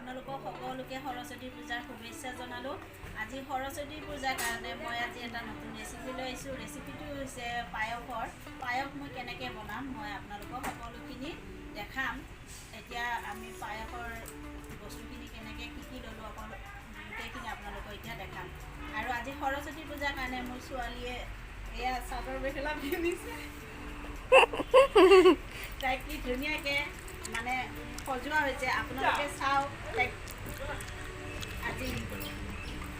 আপোনালোকক সকলোকে সৰস্বতী পূজাৰ শুভেচ্ছা জনালোঁ। আজি সৰস্বতী পূজাৰ কাৰণে মই আজি এটা নতুন ৰেচিপি লৈ আহিছোঁ। ৰেচিপিটো হৈছে পায়সৰ। পায়স মই কেনেকৈ বনাম মই আপোনালোকক সকলোখিনি দেখাম। এতিয়া আমি পায়সৰ বস্তুখিনি কেনেকৈ কি ল'লোঁ অকল গোটেইখিনি আপোনালোকক এতিয়া দেখাম। আৰু আজি সৰস্বতী পূজাৰ কাৰণে মোৰ ছোৱালীয়ে এয়া চাদৰ মেখেলা পিন্ধিছে। তাইক কি ধুনীয়াকৈ মানে সজোৱা হৈছে, আপোনালোকে চাওক। আজি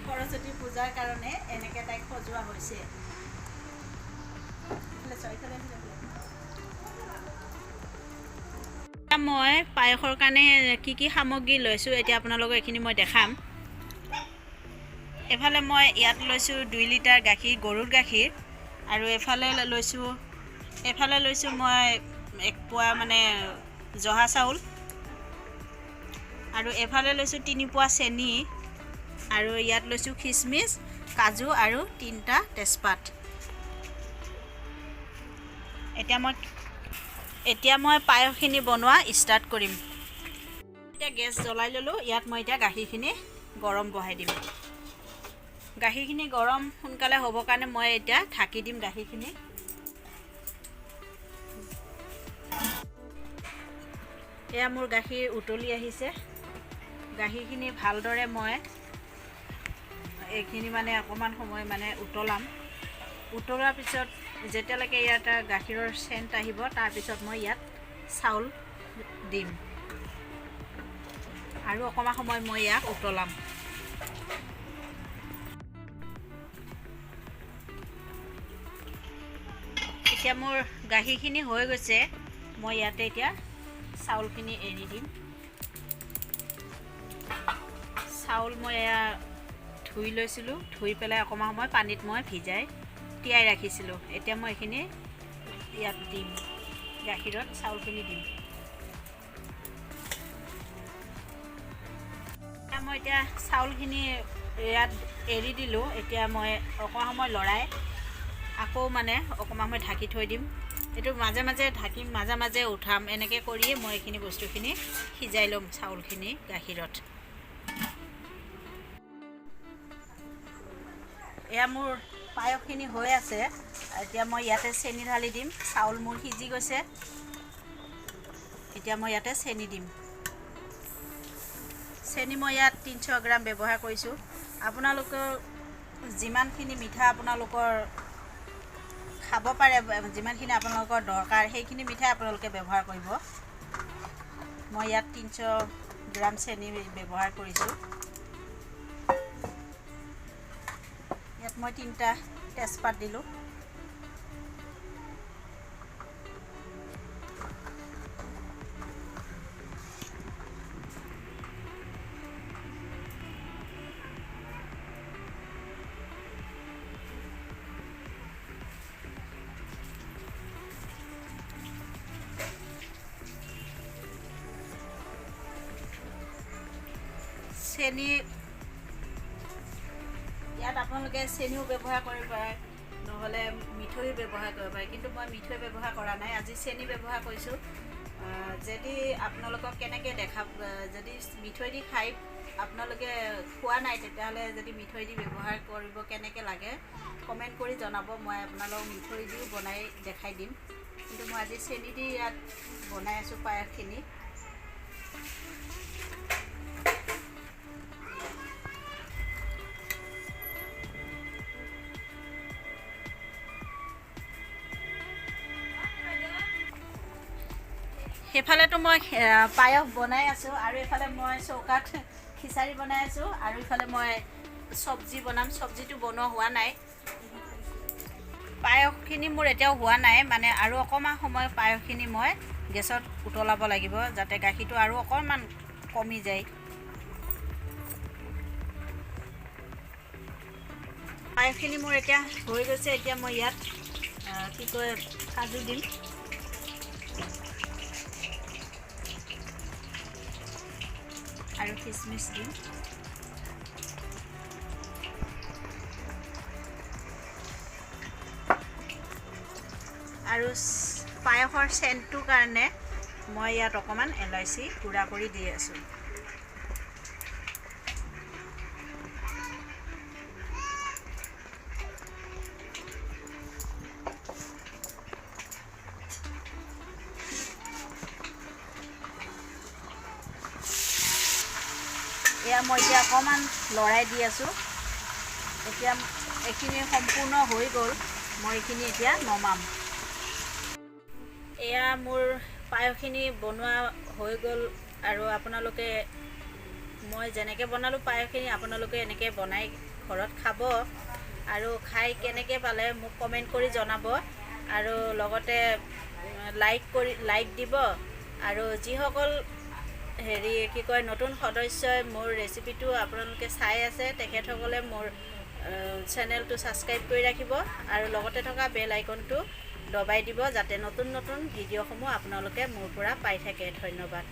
সৰস্বতী পূজাৰ কাৰণে এনেকৈ তাইক সজোৱা হৈছে। মই পায়সৰ কাৰণে কি সামগ্ৰী লৈছোঁ এতিয়া আপোনালোকক এইখিনি মই দেখাম। এফালে মই ইয়াত লৈছোঁ 2 লিটাৰ গাখীৰ, গৰুৰ গাখীৰ। আৰু এফালে লৈছোঁ মই 1 পোৱা মানে জহা চাউল। আৰু এফালে লৈছোঁ 3 পোৱা চেনি। আৰু ইয়াত লৈছোঁ খিচমিচ, কাজু আৰু 3টা তেজপাত। এতিয়া মই পায়সখিনি বনোৱা ষ্টাৰ্ট কৰিম। এতিয়া গেছ জ্বলাই ল'লোঁ। ইয়াত মই এতিয়া গাখীৰখিনি গৰম বহাই দিম। গাখীৰখিনি গৰম সোনকালে হ'বৰ কাৰণে মই এতিয়া ঢাকি দিম গাখীৰখিনি। এয়া মোৰ গাখীৰ উতলি আহিছে। গাখীৰখিনি ভালদৰে মই এইখিনি মানে অকণমান সময় মানে উতলাম। উতলাৰ পিছত যেতিয়ালৈকে ইয়াত গাখীৰৰ চেণ্ট আহিব তাৰপিছত মই ইয়াত চাউল দিম আৰু অকণমান সময় মই ইয়াক উতলাম। এতিয়া মোৰ গাখীৰখিনি হৈ গৈছে। মই ইয়াতে এতিয়া চাউলখিনি এৰি দিম। চাউল মই এয়া ধুই লৈছিলোঁ, ধুই পেলাই অকণমান সময় পানীত মই তিয়াই ৰাখিছিলোঁ। এতিয়া মই এইখিনি ইয়াত দিম, গাখীৰত চাউলখিনি দিম। মই এতিয়া চাউলখিনি ইয়াত এৰি দিলোঁ। এতিয়া মই অকণমান সময় লৰাই আকৌ মানে অকণমান সময় ঢাকি থৈ দিম। এইটো মাজে মাজে ঢাকিম, মাজে মাজে উঠাম। এনেকৈ কৰিয়ে মই এইখিনি বস্তুখিনি সিজাই ল'ম চাউলখিনি গাখীৰত। এয়া মোৰ পায়সখিনি হৈ আছে। এতিয়া মই ইয়াতে চেনি ঢালি দিম। চাউল মোৰ সিজি গৈছে। এতিয়া মই ইয়াতে চেনি দিম। চেনি মই ইয়াত 300 গ্ৰাম ব্যৱহাৰ কৰিছোঁ। আপোনালোকৰ যিমানখিনি মিঠা আপোনালোকৰ খাব পাৰে, যিমানখিনি আপোনালোকৰ দৰকাৰ সেইখিনি মিঠাই আপোনালোকে ব্যৱহাৰ কৰিব। মই ইয়াত 300 গ্ৰাম চেনি ব্যৱহাৰ কৰিছোঁ। ইয়াত মই 3টা তেজপাত দিলোঁ। চেনি ইয়াত আপোনালোকে চেনিও ব্যৱহাৰ কৰিব পাৰে, নহ'লে মিঠৈও ব্যৱহাৰ কৰিব পাৰে। কিন্তু মই মিঠৈ ব্যৱহাৰ কৰা নাই, আজি চেনি ব্যৱহাৰ কৰিছোঁ। যদি আপোনালোকক কেনেকৈ যদি মিঠৈ দি খাই আপোনালোকে খোৱা নাই তেতিয়াহ'লে যদি মিঠৈ দি ব্যৱহাৰ কৰিব কেনেকৈ লাগে কমেণ্ট কৰি জনাব। মই আপোনালোকক মিঠৈ দিও বনাই দেখাই দিম। কিন্তু মই আজি চেনি দি ইয়াত বনাই আছোঁ পায়সখিনি। সেইফালেতো মই পায়স বনাই আছোঁ আৰু এইফালে মই চৌকাত খিচাৰি বনাই আছোঁ। আৰু ইফালে মই চব্জি বনাম। চব্জিটো বনোৱা হোৱা নাই। পায়সখিনি মোৰ এতিয়াও হোৱা নাই, মানে আৰু অকণমান সময় পায়সখিনি মই গেছত উতলাব লাগিব যাতে গাখীৰটো আৰু অকণমান কমি যায়। পায়সখিনি মোৰ এতিয়া হৈ গৈছে। এতিয়া মই ইয়াত কাজু দিম। আৰু কিচমিচ দিম। আৰু পায়সৰ চেণ্টটোৰ কাৰণে মই ইয়াত অকণমান এলাইচি গুড়া কৰি দি আছোঁ। এয়া মই এতিয়া অকণমান লৰাই দি আছোঁ। এতিয়া এইখিনি সম্পূৰ্ণ হৈ গ'ল, মই এইখিনি এতিয়া নমাম। এয়া মোৰ পায়সখিনি বনোৱা হৈ গ'ল আৰু আপোনালোকে মই যেনেকৈ বনালোঁ পায়সখিনি আপোনালোকে এনেকৈ বনাই ঘৰত খাব আৰু খাই কেনেকৈ পালে মোক কমেণ্ট কৰি জনাব আৰু লগতে লাইক দিব আৰু যিসকল কি কয় নতুন সদস্যই মোৰ ৰেচিপিটো আপোনালোকে চাই আছে তেখেতসকলে মোৰ চেনেলটো ছাবস্ক্ৰাইব কৰি ৰাখিব আৰু লগতে থকা বেল আইকনটো দবাই দিব যাতে নতুন নতুন ভিডিঅ'সমূহ আপোনালোকে মোৰ পৰা পাই থাকে। ধন্যবাদ।